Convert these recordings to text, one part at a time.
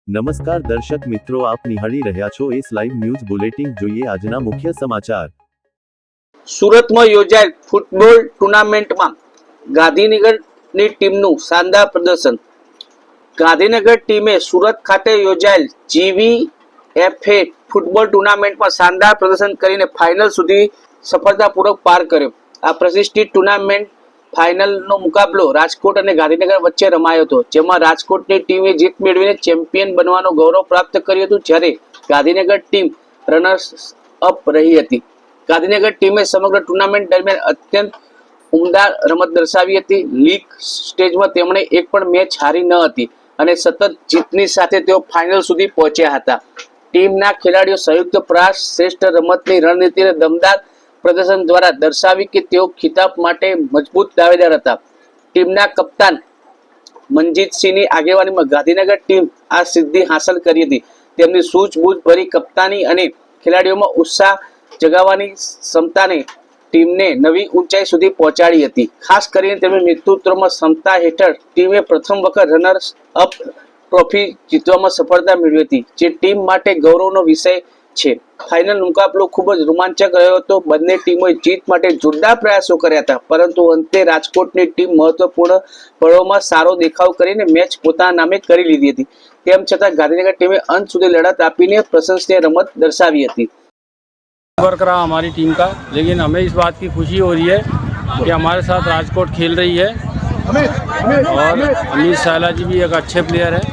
નમસ્કાર દર્શક મિત્રો, આપ નિહાળી રહ્યા છો એસ લાઈવ ન્યૂઝ બુલેટિન. જોઈએ આજના મુખ્ય સમાચાર. સુરતમાં યોજાયેલ ફૂટબોલ ટુર્નામેન્ટમાં ગાંધીનગરની ટીમનું શાનદાર પ્રદર્શન. ગાંધીનગર ટીમે સુરત ખાતે યોજાયેલ GVFA ફૂટબોલ ટુર્નામેન્ટમાં શાનદાર પ્રદર્શન કરીને ફાઇનલ સુધી સફળતાપૂર્વક પાર કર્યો. આ પ્રતિષ્ઠિત ટુર્નામેન્ટ ફાઇનલનો મુકાબલો રાજકોટ અને ગાંધીનગર વચ્ચે રમાયો હતો, જેમાં રાજકોટની ટીમે જીત મેળવીને ચેમ્પિયન બનવાનું ગૌરવ પ્રાપ્ત કર્યું હતું, જ્યારે ગાંધીનગર ટીમ રનર્સ અપ રહી હતી. ગાંધીનગર ટીમે સમગ્ર ટુર્નામેન્ટ દરમિયાન અત્યંત ઉમદા રમત દર્શાવી હતી. લીગ સ્ટેજમાં તેમણે એક પણ મેચ હારી ન હતી અને સતત જીતની સાથે તેઓ ફાઇનલ સુધી પહોંચ્યા હતા. ટીમના ખેલાડીઓ સંયુક્ત પ્રયાસ, શ્રેષ્ઠ રમતની રણનીતિ અને દમદાર પ્રદર્શન દ્વારા દર્શાવી કે તેઓ ખિતાબ માટે મજબૂત દાવેદાર હતા. ટીમના કપ્તાન મનજીતસિંહની આગેવાનીમાં ગાંધીનગર ટીમ આ સિદ્ધિ હાંસલ કરી હતી. તેમની સૂઝબૂઝ ભરી કપ્તાની અને ખેલાડીઓમાં ઉત્સાહ જગાવવાની ક્ષમતાને ટીમને નવી ઊંચાઈ સુધી પહોંચાડી હતી. ખાસ કરીને તેમની નેતૃત્વમાં ક્ષમતા હેઠળ ટીમે પ્રથમ વખત રનર્સ અપ ટ્રોફી જીતવામાં સફળતા મેળવી હતી, જે ટીમ માટે ગૌરવનો વિષય છે. ફાઇનલ મુકાબલો ખૂબ જ રોમાંચક રહ્યો હતો. બંને ટીમોએ જીત માટે જોરદાર પ્રયાસો કર્યા હતા, પરંતુ અંતે રાજકોટની ટીમ મહત્વપૂર્ણ પળોમાં સારો દેખાવ કરીને મેચ પોતાના નામે કરી લીધી હતી. તેમ છતાં ગાંધીનગર ટીમે અંત સુધી લડત આપીને प्रशंसनीय रमत दर्शावी હતી. वर्क रहा हमारी टीम का, लेकिन हमें इस बात की खुशी हो रही है कि हमारे साथ राजकोट खेल रही है और अमित सायला जी भी एक अच्छे प्लेयर है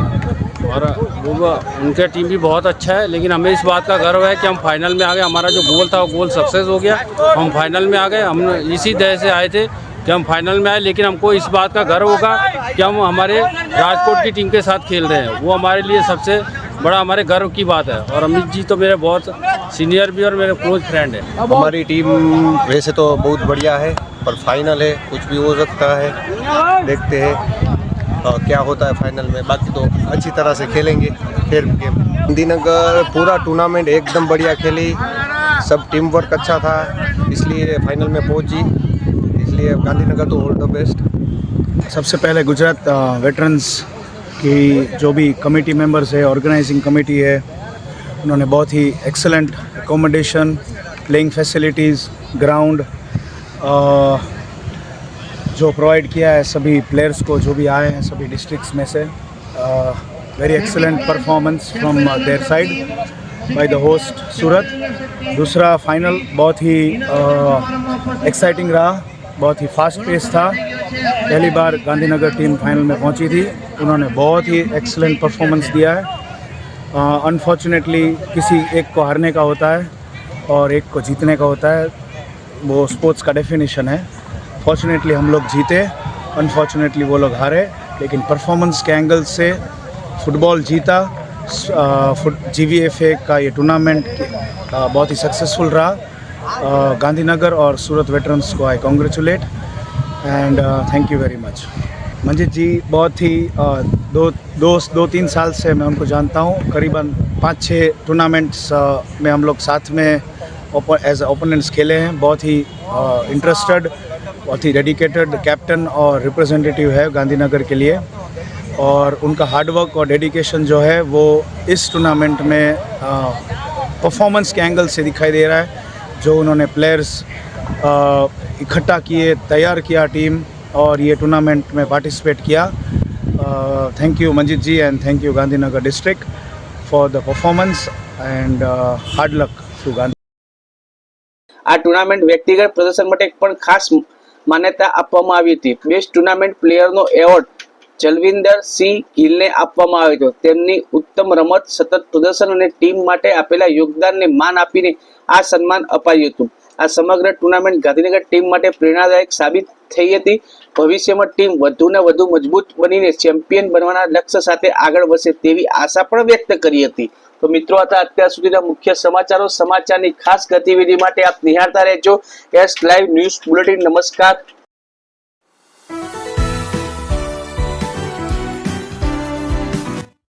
और वो उनके टीम भी बहुत अच्छा है. लेकिन हमें इस बात का गर्व है कि हम फाइनल में आ गए. हमारा जो गोल था वो गोल सक्सेस हो गया, हम फाइनल में आ गए. हम इसी तरह से आए थे कि हम फाइनल में आए, लेकिन हमको इस बात का गर्व होगा कि हम हमारे राजकोट की टीम के साथ खेल रहे हैं. वो हमारे लिए सबसे बड़ा हमारे गर्व की बात है. और अमित जी तो मेरे बहुत सीनियर भी और मेरे क्लोज फ्रेंड है. हमारी टीम वैसे तो बहुत बढ़िया है, पर फाइनल है, कुछ भी हो सकता है. देखते हैं क्या होता है फाइनल में. बाकी तो अच्छी तरह से खेलेंगे. खेल के गांधीनगर पूरा टूर्नामेंट एकदम बढ़िया खेली, सब टीम वर्क अच्छा था, इसलिए फाइनल में पहुंची. इसलिए गांधीनगर तो ऑल द बेस्ट. सबसे पहले गुजरात वेटरन्स की जो भी कमेटी मेंबर्स है, ऑर्गेनाइजिंग कमेटी है, उन्होंने बहुत ही excellent accommodation, playing facilities, ground जो प्रोवाइड किया है सभी प्लेयर्स को, जो भी आए हैं सभी डिस्ट्रिक्ट्स में से. Very excellent performance from there side by the host Surat. दूसरा फाइनल बहुत ही एक्साइटिंग रहा, बहुत ही फास्ट पेस था. पहली बार गांधीनगर टीम फाइनल में पहुंची थी. उन्होंने बहुत ही एक्सेलेंट परफॉर्मेंस दिया है. अनफॉर्चुनेटली किसी एक को हारने का होता है और एक को जीतने का होता है, वो स्पोर्ट्स का डेफिनेशन है. फॉर्चुनेटली हम लोग जीते, अनफॉर्चुनेटली वो लोग हारे, लेकिन परफॉर्मेंस के एंगल से फुटबॉल जीता. GVFA का ये टूर्नामेंट बहुत ही सक्सेसफुल रहा. गांधीनगर और सूरत वेटरन्स को I congratulate and thank you very much. Manjeet ji बहुत ही दो तीन साल से मैं उनको जानता हूँ. करीबन 5-6 टूर्नामेंट्स में हम लोग साथ में एज ओपोनेंट्स खेले हैं. बहुत ही इंटरेस्टेड, बहुत ही डेडिकेटेड कैप्टन और रिप्रेजेंटेटिव है गांधीनगर के लिए. और उनका हार्डवर्क और डेडिकेशन जो है वो इस टूर्नामेंट में परफॉर्मेंस के एंगल से दिखाई दे रहा है. जो उन्होंने प्लेयर्स इकट्ठा किए, तैयार किया टीम और ये टूर्नामेंट में पार्टिसिपेट किया. Thank you Manjeet ji and thank you Gandhinagar district for the performance and hard luck to Gandhi. આ ટુર્નામેન્ટ વ્યક્તિગત પ્રદર્શન માટે પણ ખાસ માન્યતા આપવામાં આવી હતી. બેસ્ટ ટુર્નામેન્ટ પ્લેયરનો એવોર્ડ જલવિંદર સિંહ ગિલને આપવામાં આવ્યો હતો. તેમની ઉત્તમ રમત, સતત પ્રદર્શન અને ટીમ માટે આપેલા યોગદાનને માન આપીને આ સન્માન અપાયું હતું. આ સમગ્ર ટુર્નામેન્ટ ગાંધીનગર ટીમ માટે પ્રેરણાદાયક સાબિત થઈ હતી. ભવિષ્યમાં ટીમ વધુને વધુ મજબૂત બનીને ચેમ્પિયન બનવાના લક્ષ્ય સાથે આગળ વધશે તેવી આશા પણ વ્યક્ત કરી હતી. તો મિત્રો, હતા અત્યાર સુધીના મુખ્ય સમાચારો. સમાચારની ખાસ ગતિવિધિ માટે આપ નિહાળતા રહેજો એસ લાઈવ ન્યૂઝ બુલેટિન. નમસ્કાર.